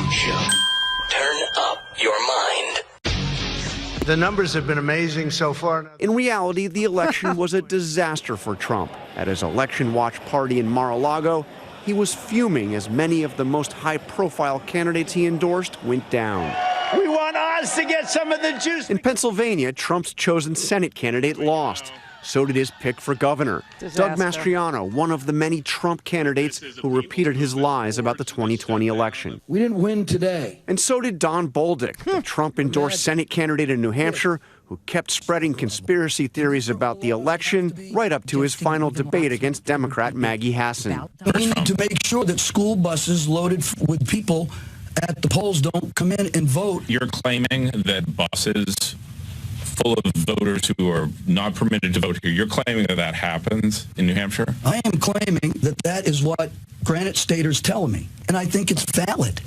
Rhodes Show. Turn up your mind. The numbers have been amazing so far. In reality, the election was a disaster for Trump. At his election watch party in Mar-a-Lago, he was fuming as many of the most high-profile candidates he endorsed went down. We want Oz to get some of the juice. In Pennsylvania, Trump's chosen Senate candidate lost. So did his pick for governor. Doug Mastriano, one of the many Trump candidates who repeated his lies about the 2020 election. We didn't win today. And so did Don Bolduc, the Trump-endorsed Senate candidate in New Hampshire, who kept spreading conspiracy theories about the election right up to his final debate against Democrat Maggie Hassan. We need to make sure that school buses loaded with people at the polls don't come in and vote. You're claiming that buses full of voters who are not permitted to vote here, you're claiming that that happens in New Hampshire? I am claiming that that is what Granite Staters tell me, and I think it's valid.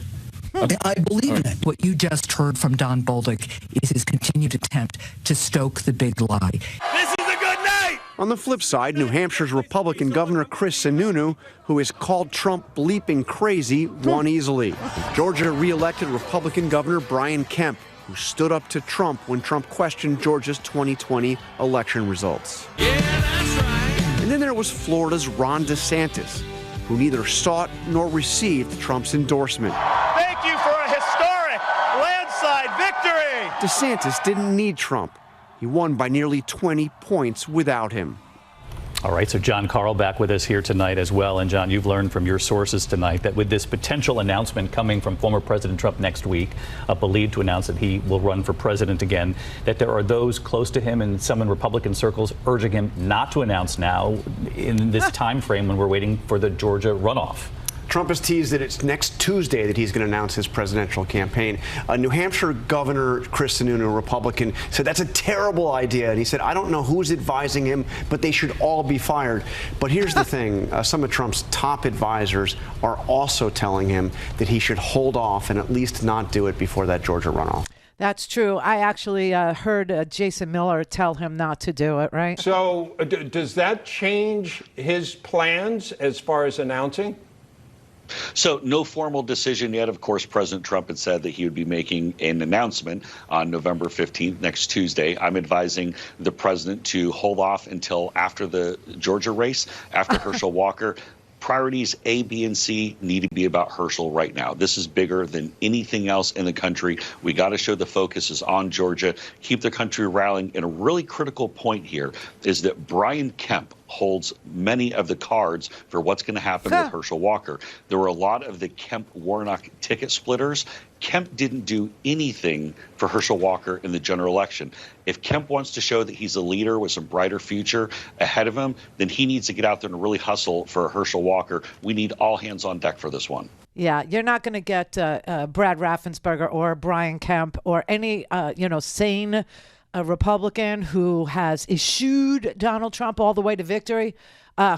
And I believe in it. What you just heard from Don Bolduc is his continued attempt to stoke the big lie. This is a good night! On the flip side, New Hampshire's Republican Governor Chris Sununu, who has called Trump bleeping crazy, won easily. Georgia re-elected Republican Governor Brian Kemp, who stood up to Trump when Trump questioned Georgia's 2020 election results. Yeah, that's right. And then there was Florida's Ron DeSantis, who neither sought nor received Trump's endorsement. Thank you for a historic landslide victory! DeSantis didn't need Trump. He won by nearly 20 points without him. All right, so John Carl back with us here tonight as well. And John, you've learned from your sources tonight that with this potential announcement coming from former President Trump next week, believed to announce that he will run for president again, that there are those close to him and some in Republican circles urging him not to announce now in this time frame when we're waiting for the Georgia runoff. Trump has teased that it's next Tuesday that he's going to announce his presidential campaign. New Hampshire Governor Chris Sununu, Republican, said that's a terrible idea. And he said, I don't know who's advising him, but they should all be fired. But here's the thing. Some of Trump's top advisors are also telling him that he should hold off and at least not do it before that Georgia runoff. That's true. I actually heard Jason Miller tell him not to do it, right? So does that change his plans as far as announcing? So no formal decision yet. Of course, President Trump had said that he would be making an announcement on November 15th, next Tuesday. I'm advising the president to hold off until after the Georgia race, after Herschel Walker. Priorities A, B, and C need to be about Herschel right now. This is bigger than anything else in the country. We got to show the focus is on Georgia, keep the country rallying. And a really critical point here is that Brian Kemp holds many of the cards for what's going to happen with Herschel Walker. There were a lot of the Kemp-Warnock ticket splitters. Kemp didn't do anything for Herschel Walker in the general election. If Kemp wants to show that he's a leader with some brighter future ahead of him, then he needs to get out there and really hustle for Herschel Walker. We need all hands on deck for this one. Yeah, you're not going to get Brad Raffensperger or Brian Kemp or any, sane Republican who has eschewed Donald Trump all the way to victory,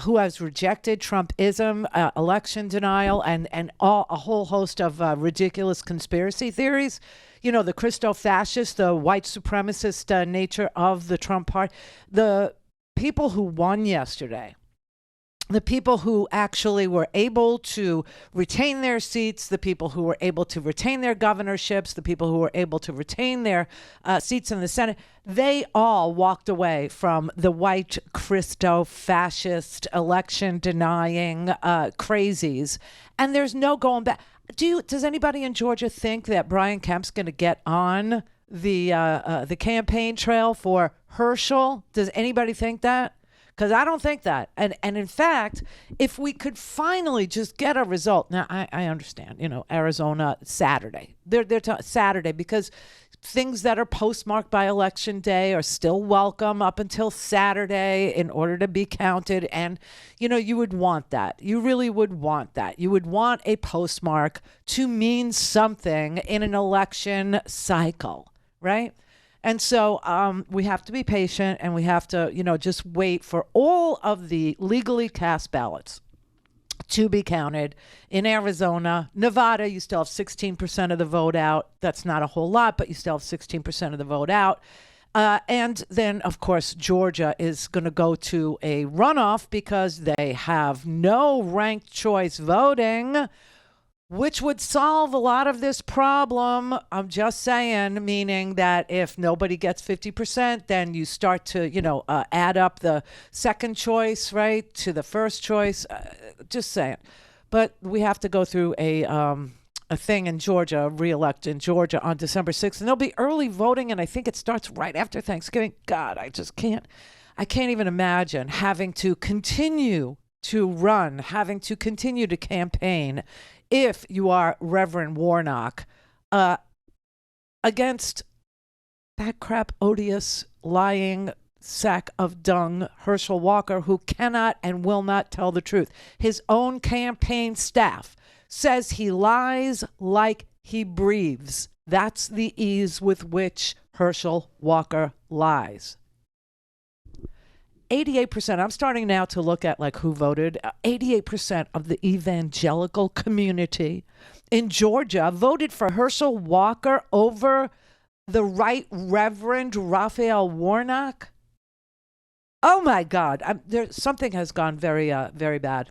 who has rejected Trumpism, election denial, and a whole host of ridiculous conspiracy theories. You know, the Christo-fascist, the white supremacist nature of the Trump party. The people who won yesterday, the people who actually were able to retain their seats, the people who were able to retain their governorships, the people who were able to retain their seats in the Senate, they all walked away from the white Christo-fascist election-denying crazies. And there's no going back. Does anybody in Georgia think that Brian Kemp's going to get on the campaign trail for Herschel? Does anybody think that? Because I don't think that. And in fact, if we could finally just get a result. Now, I understand, Arizona, Saturday. They're Saturday because things that are postmarked by Election Day are still welcome up until Saturday in order to be counted. And, you would want that. You really would want that. You would want a postmark to mean something in an election cycle, right? And so we have to be patient and we have to, just wait for all of the legally cast ballots to be counted. In Arizona, Nevada, you still have 16% of the vote out. That's not a whole lot, but you still have 16% of the vote out. And then, of course, Georgia is going to go to a runoff because they have no ranked choice voting. which would solve a lot of this problem. I'm just saying, meaning that if nobody gets 50%, then you start to, add up the second choice, right, to the first choice. Just saying. But we have to go through a thing in Georgia, re-elect in Georgia on December 6th. And there'll be early voting, and I think it starts right after Thanksgiving. God, I can't even imagine having to continue to run, having to continue to campaign if you are Reverend Warnock against that crap, odious, lying sack of dung, Herschel Walker, who cannot and will not tell the truth. His own campaign staff says he lies like he breathes. That's the ease with which Herschel Walker lies. 88%, I'm starting now to look at like who voted. 88% of the evangelical community in Georgia voted for Herschel Walker over the Right Reverend Raphael Warnock. Oh my God, something has gone very, very bad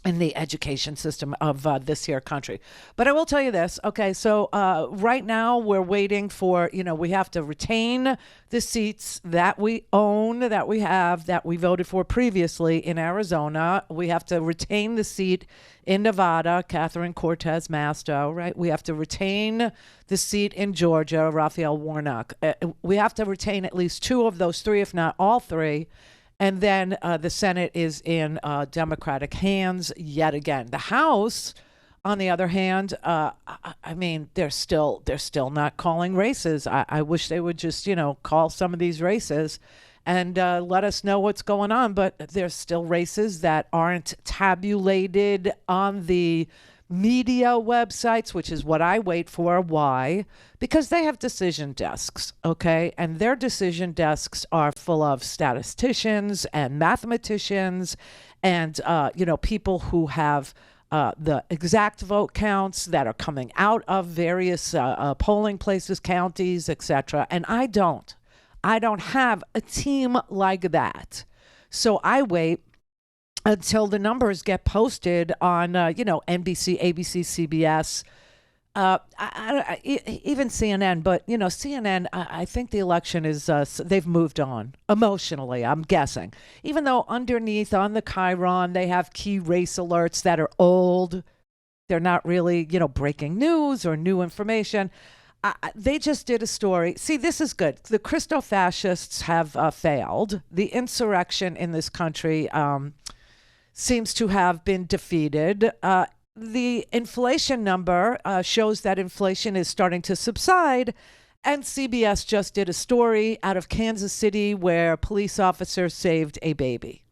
in the education system of this here country. But I will tell you this. Okay, so right now we're waiting for, we have to retain the seats that we own, that we have, that we voted for previously in Arizona. We have to retain the seat in Nevada, Catherine Cortez Masto, right? We have to retain the seat in Georgia, Raphael Warnock. We have to retain at least two of those three, if not all three. And then the Senate is in Democratic hands yet again. The House, on the other hand, they're still not calling races. I wish they would just, call some of these races and let us know what's going on. But there's still races that aren't tabulated on the media websites, which is what I wait for. Why? Because they have decision desks, okay? And their decision desks are full of statisticians and mathematicians and, people who have the exact vote counts that are coming out of various polling places, counties, etc. And I don't have a team like that. So I wait until the numbers get posted on, NBC, ABC, CBS, even CNN. But, CNN, I think the election is, they've moved on emotionally, I'm guessing. Even though underneath on the Chiron, they have key race alerts that are old. They're not really, breaking news or new information. They just did a story. See, this is good. The Christo-fascists have failed. The insurrection in this country seems to have been defeated. The inflation number shows that inflation is starting to subside. And CBS just did a story out of Kansas City where police officers saved a baby.